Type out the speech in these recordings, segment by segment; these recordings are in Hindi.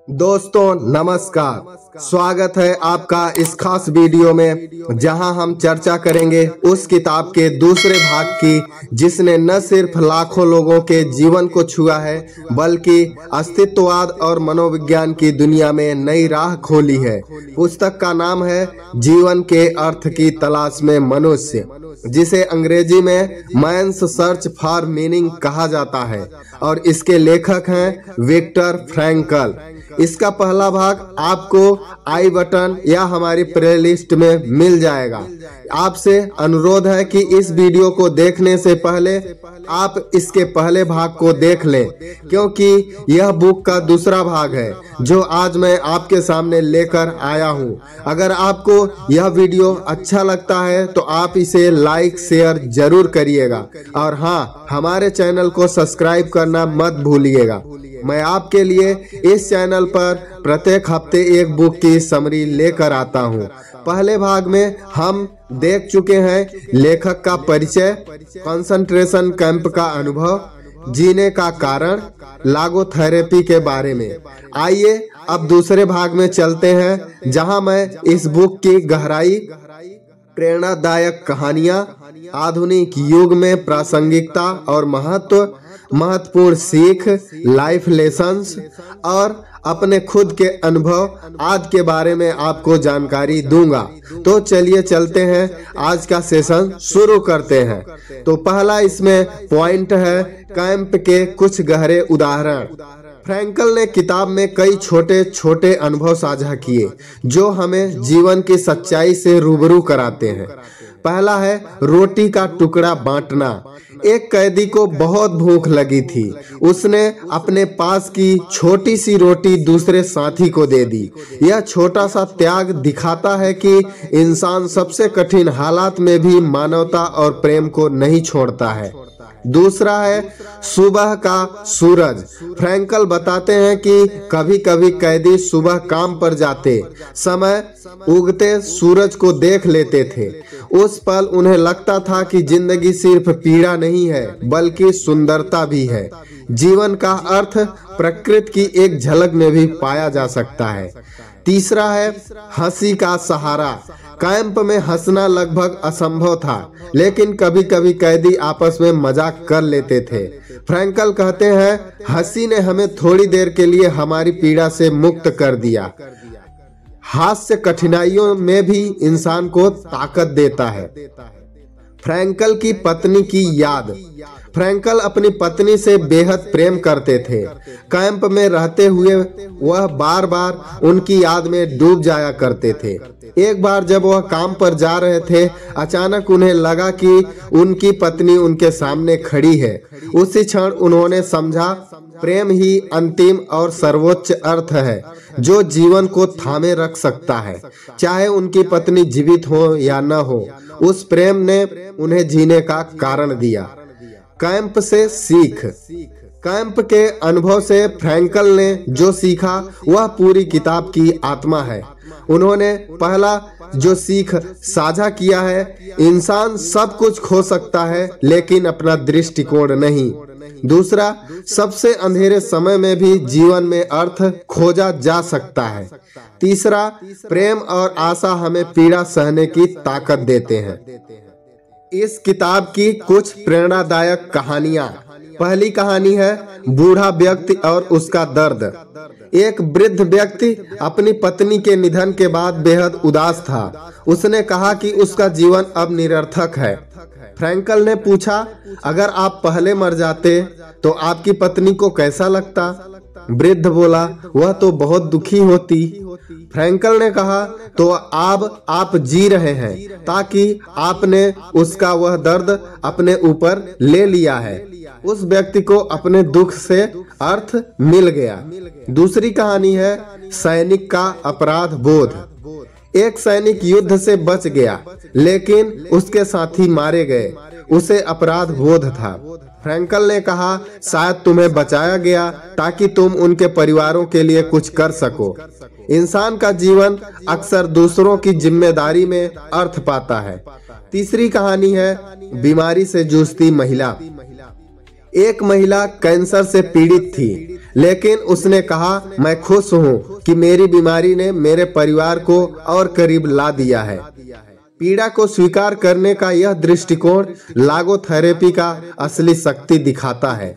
दोस्तों नमस्कार, स्वागत है आपका इस खास वीडियो में जहां हम चर्चा करेंगे उस किताब के दूसरे भाग की जिसने न सिर्फ लाखों लोगों के जीवन को छुआ है बल्कि अस्तित्ववाद और मनोविज्ञान की दुनिया में नई राह खोली है। पुस्तक का नाम है जीवन के अर्थ की तलाश में मनुष्य, जिसे अंग्रेजी में मैन्स सर्च फॉर मीनिंग कहा जाता है और इसके लेखक हैं विक्टर फ्रैंकल। इसका पहला भाग आपको आई बटन या हमारी प्लेलिस्ट में मिल जाएगा। आपसे अनुरोध है कि इस वीडियो को देखने से पहले आप इसके पहले भाग को देख लें, क्योंकि यह बुक का दूसरा भाग है जो आज मैं आपके सामने लेकर आया हूं। अगर आपको यह वीडियो अच्छा लगता है तो आप इसे लाइक शेयर जरूर करिएगा और हाँ, हमारे चैनल को सब्सक्राइब करना मत भूलिएगा। मैं आपके लिए इस चैनल पर प्रत्येक हफ्ते एक बुक की समरी लेकर आता हूं। पहले भाग में हम देख चुके हैं लेखक का परिचय, कंसंट्रेशन कैंप का अनुभव, जीने का कारण, लागोथेरेपी के बारे में। आइए अब दूसरे भाग में चलते हैं जहां मैं इस बुक की गहराई, प्रेरणादायक कहानियां, आधुनिक युग में प्रासंगिकता और महत्वपूर्ण सीख, लाइफ लेसन्स और अपने खुद के अनुभव आदि के बारे में आपको जानकारी दूंगा। तो चलिए चलते हैं, आज का सेशन शुरू करते हैं। तो पहला इसमें पॉइंट है कैंप के कुछ गहरे उदाहरण। फ्रैंकल ने किताब में कई छोटे छोटे अनुभव साझा किए जो हमें जीवन की सच्चाई से रूबरू कराते हैं। पहला है रोटी का टुकड़ा बांटना। एक कैदी को बहुत भूख लगी थी। उसने अपने पास की छोटी सी रोटी दूसरे साथी को दे दी। यह छोटा सा त्याग दिखाता है कि इंसान सबसे कठिन हालात में भी मानवता और प्रेम को नहीं छोड़ता है। दूसरा है सुबह का सूरज। फ्रैंकल बताते हैं कि कभी कभी कैदी सुबह काम पर जाते समय उगते सूरज को देख लेते थे। उस पल उन्हें लगता था कि जिंदगी सिर्फ पीड़ा नहीं है बल्कि सुंदरता भी है। जीवन का अर्थ प्रकृति की एक झलक में भी पाया जा सकता है। तीसरा है हंसी का सहारा। कैंप में हंसना लगभग असंभव था, लेकिन कभी कभी कैदी आपस में मजाक कर लेते थे। फ्रैंकल कहते हैं हंसी ने हमें थोड़ी देर के लिए हमारी पीड़ा से मुक्त कर दिया। हास्य कठिनाइयों में भी इंसान को ताकत देता है। फ्रैंकल की पत्नी की याद। फ्रैंकल अपनी पत्नी से बेहद प्रेम करते थे। कैंप में रहते हुए वह बार बार उनकी याद में डूब जाया करते थे। एक बार जब वह काम पर जा रहे थे, अचानक उन्हें लगा कि उनकी पत्नी उनके सामने खड़ी है। उसी क्षण उन्होंने समझा प्रेम ही अंतिम और सर्वोच्च अर्थ है जो जीवन को थामे रख सकता है, चाहे उनकी पत्नी जीवित हो या न हो। उस प्रेम ने उन्हें जीने का कारण दिया। कैंप से सीख। कैंप के अनुभव से फ्रैंकल ने जो सीखा वह पूरी किताब की आत्मा है। उन्होंने पहला जो सीख साझा किया है, इंसान सब कुछ खो सकता है लेकिन अपना दृष्टिकोण नहीं। दूसरा, सबसे अंधेरे समय में भी जीवन में अर्थ खोजा जा सकता है। तीसरा, प्रेम और आशा हमें पीड़ा सहने की ताकत देते हैं। इस किताब की कुछ प्रेरणादायक कहानियां। पहली कहानी है बूढ़ा व्यक्ति और उसका दर्द। एक वृद्ध व्यक्ति अपनी पत्नी के निधन के बाद बेहद उदास था। उसने कहा कि उसका जीवन अब निरर्थक है। फ्रैंकल ने पूछा, अगर आप पहले मर जाते तो आपकी पत्नी को कैसा लगता? वृद्ध बोला, वह तो बहुत दुखी होती। फ्रैंकल ने कहा, तो अब आप जी रहे हैं ताकि आपने उसका वह दर्द अपने ऊपर ले लिया है। उस व्यक्ति को अपने दुख से अर्थ मिल गया। दूसरी कहानी है सैनिक का अपराध बोध। एक सैनिक युद्ध से बच गया लेकिन उसके साथी मारे गए। उसे अपराध बोध था। फ्रैंकल ने कहा, शायद तुम्हें बचाया गया ताकि तुम उनके परिवारों के लिए कुछ कर सको। इंसान का जीवन अक्सर दूसरों की जिम्मेदारी में अर्थ पाता है। तीसरी कहानी है बीमारी से जूझती महिला। एक महिला कैंसर से पीड़ित थी लेकिन उसने कहा, मैं खुश हूँ कि मेरी बीमारी ने मेरे परिवार को और करीब ला दिया है। पीड़ा को स्वीकार करने का यह दृष्टिकोण लागोथेरेपी का असली शक्ति दिखाता है।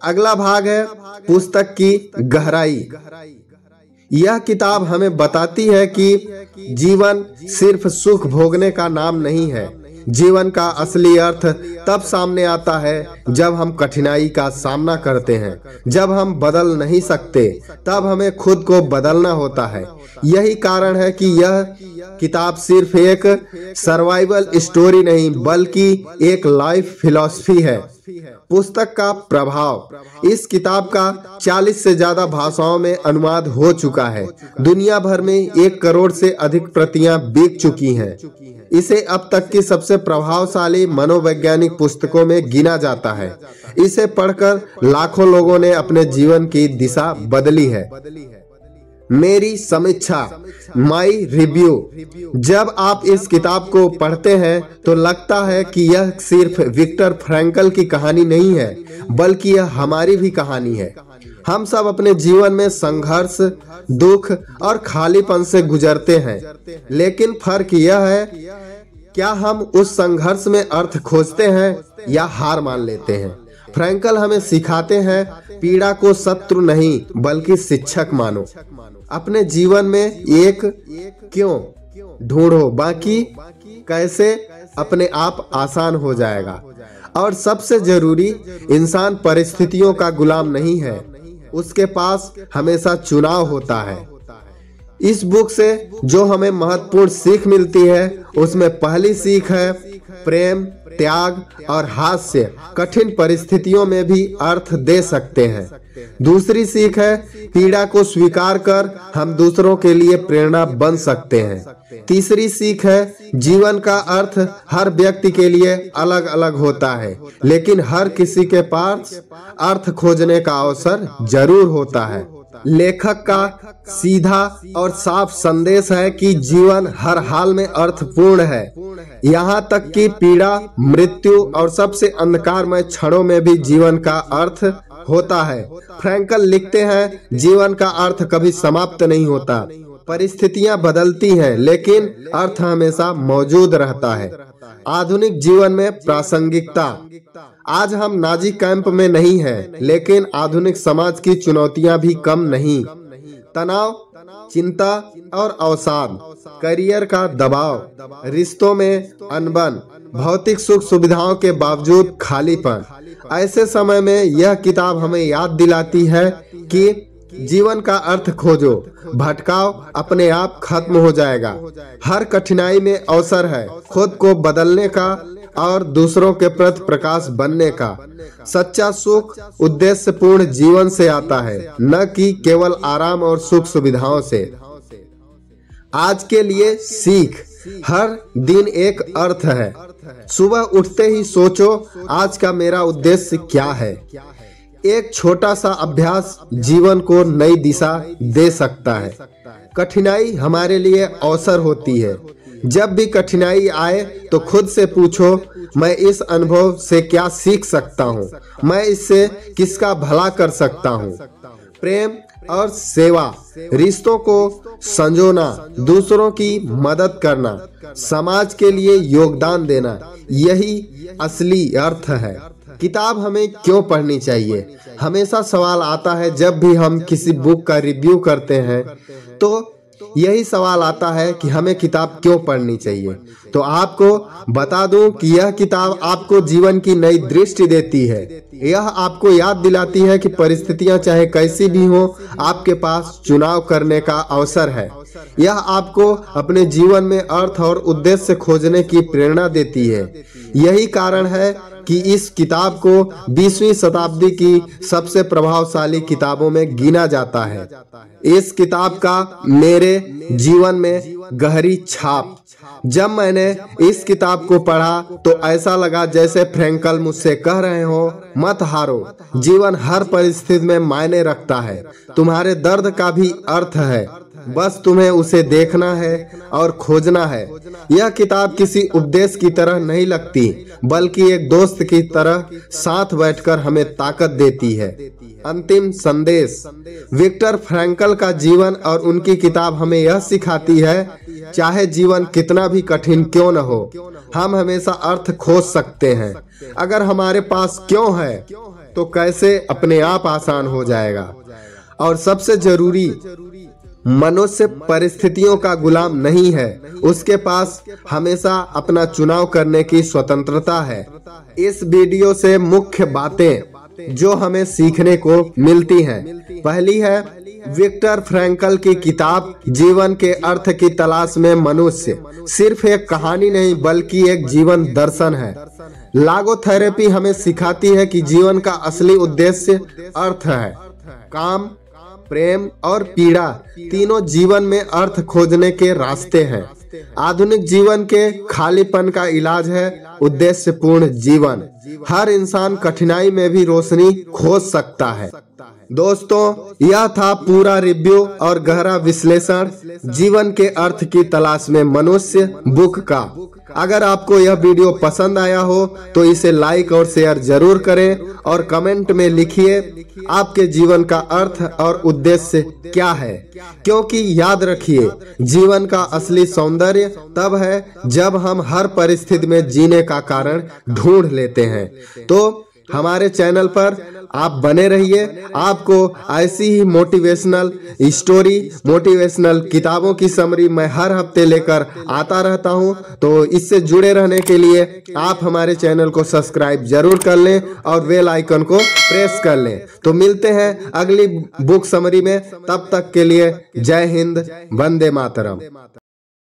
अगला भाग है पुस्तक की गहराई। यह किताब हमें बताती है कि जीवन सिर्फ सुख भोगने का नाम नहीं है। जीवन का असली अर्थ तब सामने आता है जब हम कठिनाई का सामना करते हैं। जब हम बदल नहीं सकते तब हमें खुद को बदलना होता है। यही कारण है कि यह किताब सिर्फ एक सर्वाइवल स्टोरी नहीं बल्कि एक लाइफ फिलॉसफी है। पुस्तक का प्रभाव। इस किताब का 40 से ज्यादा भाषाओं में अनुवाद हो चुका है। दुनिया भर में 1 करोड़ से अधिक प्रतियां बिक चुकी हैं। इसे अब तक की सबसे प्रभावशाली मनोवैज्ञानिक पुस्तकों में गिना जाता है। इसे पढ़कर लाखों लोगों ने अपने जीवन की दिशा बदली है। मेरी समीक्षा, माई रिव्यू। जब आप इस किताब को पढ़ते हैं तो लगता है कि यह सिर्फ विक्टर फ्रैंकल की कहानी नहीं है बल्कि यह हमारी भी कहानी है। हम सब अपने जीवन में संघर्ष, दुख और खालीपन से गुजरते हैं, लेकिन फर्क यह है क्या हम उस संघर्ष में अर्थ खोजते हैं या हार मान लेते हैं। फ्रैंकल हमें सिखाते हैं पीड़ा को शत्रु नहीं बल्कि शिक्षक मानो। अपने जीवन में एक क्यों ढूंढो, बाकी कैसे अपने आप आसान हो जाएगा। और सबसे जरूरी, इंसान परिस्थितियों का गुलाम नहीं है, उसके पास हमेशा चुनाव होता है। इस बुक से जो हमें महत्वपूर्ण सीख मिलती है उसमें पहली सीख है प्रेम, त्याग और हास्य कठिन परिस्थितियों में भी अर्थ दे सकते हैं। दूसरी सीख है पीड़ा को स्वीकार कर हम दूसरों के लिए प्रेरणा बन सकते हैं। तीसरी सीख है जीवन का अर्थ हर व्यक्ति के लिए अलग अलग होता है, लेकिन हर किसी के पास अर्थ खोजने का अवसर जरूर होता है। लेखक का सीधा और साफ संदेश है कि जीवन हर हाल में अर्थपूर्ण है, यहाँ तक कि पीड़ा, मृत्यु और सबसे अंधकारमय क्षणों में भी जीवन का अर्थ होता है। फ्रैंकल लिखते हैं जीवन का अर्थ कभी समाप्त नहीं होता, परिस्थितियां बदलती हैं लेकिन अर्थ हमेशा मौजूद रहता है। आधुनिक जीवन में प्रासंगिकता। आज हम नाजी कैंप में नहीं हैं, लेकिन आधुनिक समाज की चुनौतियां भी कम नहीं। तनाव, चिंता और अवसाद, करियर का दबाव, रिश्तों में अनबन, भौतिक सुख सुविधाओं के बावजूद खालीपन। ऐसे समय में यह किताब हमें याद दिलाती है कि जीवन का अर्थ खोजो, भटकाव अपने आप खत्म हो जाएगा। हर कठिनाई में अवसर है खुद को बदलने का और दूसरों के प्रति प्रकाश बनने का। सच्चा सुख उद्देश्यपूर्ण जीवन से आता है, न कि केवल आराम और सुख सुविधाओं से। आज के लिए सीख, हर दिन एक अर्थ है। सुबह उठते ही सोचो आज का मेरा उद्देश्य क्या है। एक छोटा सा अभ्यास जीवन को नई दिशा दे सकता है। कठिनाई हमारे लिए अवसर होती है। जब भी कठिनाई आए तो खुद से पूछो, मैं इस अनुभव से क्या सीख सकता हूँ, मैं इससे किसका भला कर सकता हूँ। प्रेम और सेवा, रिश्तों को संजोना, दूसरों की मदद करना, समाज के लिए योगदान देना, यही असली अर्थ है। किताब हमें क्यों पढ़नी चाहिए? हमेशा सवाल आता है जब भी हम किसी बुक का रिव्यू करते हैं तो यही सवाल आता है कि हमें किताब क्यों पढ़नी चाहिए। तो आपको बता दूं कि यह किताब आपको जीवन की नई दृष्टि देती है। यह आपको याद दिलाती है कि परिस्थितियां चाहे कैसी भी हो, आपके पास चुनाव करने का अवसर है। यह आपको अपने जीवन में अर्थ और उद्देश्य खोजने की प्रेरणा देती है। यही कारण है कि इस किताब को 20वीं शताब्दी की सबसे प्रभावशाली किताबों में गिना जाता है। इस किताब का मेरे जीवन में गहरी छाप। जब मैंने इस किताब को पढ़ा तो ऐसा लगा जैसे फ्रैंकल मुझसे कह रहे हो, मत हारो, जीवन हर परिस्थिति में मायने रखता है, तुम्हारे दर्द का भी अर्थ है, बस तुम्हें उसे देखना है और खोजना है। यह किताब किसी उपदेश की तरह नहीं लगती, बल्कि एक दोस्त की तरह साथ बैठकर हमें ताकत देती है। अंतिम संदेश। विक्टर फ्रैंकल का जीवन और उनकी किताब हमें यह सिखाती है, चाहे जीवन कितना भी कठिन क्यों न हो, हम हमेशा अर्थ खोज सकते हैं। अगर हमारे पास क्यों है तो कैसे अपने आप आसान हो जाएगा। और सबसे जरूरी, मनुष्य परिस्थितियों का गुलाम नहीं है, उसके पास हमेशा अपना चुनाव करने की स्वतंत्रता है। इस वीडियो से मुख्य बातें जो हमें सीखने को मिलती हैं, पहली है विक्टर फ्रैंकल की किताब जीवन के अर्थ की तलाश में मनुष्य सिर्फ एक कहानी नहीं बल्कि एक जीवन दर्शन है। लागोथेरेपी हमें सिखाती है कि जीवन का असली उद्देश्य अर्थ है। काम, प्रेम और पीड़ा तीनों जीवन में अर्थ खोजने के रास्ते हैं। आधुनिक जीवन के खालीपन का इलाज है उद्देश्यपूर्ण जीवन। हर इंसान कठिनाई में भी रोशनी खोज सकता है। दोस्तों, यह था पूरा रिव्यू और गहरा विश्लेषण जीवन के अर्थ की तलाश में मनुष्य बुक का। अगर आपको यह वीडियो पसंद आया हो तो इसे लाइक और शेयर जरूर करें और कमेंट में लिखिए आपके जीवन का अर्थ और उद्देश्य क्या है, क्योंकि याद रखिए जीवन का असली सौंदर्य तब है जब हम हर परिस्थिति में जीने का कारण ढूंढ लेते हैं। तो हमारे चैनल पर आप बने रहिए। आपको ऐसी ही मोटिवेशनल स्टोरी, मोटिवेशनल किताबों की समरी मैं हर हफ्ते लेकर आता रहता हूं। तो इससे जुड़े रहने के लिए आप हमारे चैनल को सब्सक्राइब जरूर कर लें और बेल आइकन को प्रेस कर लें। तो मिलते हैं अगली बुक समरी में, तब तक के लिए जय हिंद, वंदे मातरम।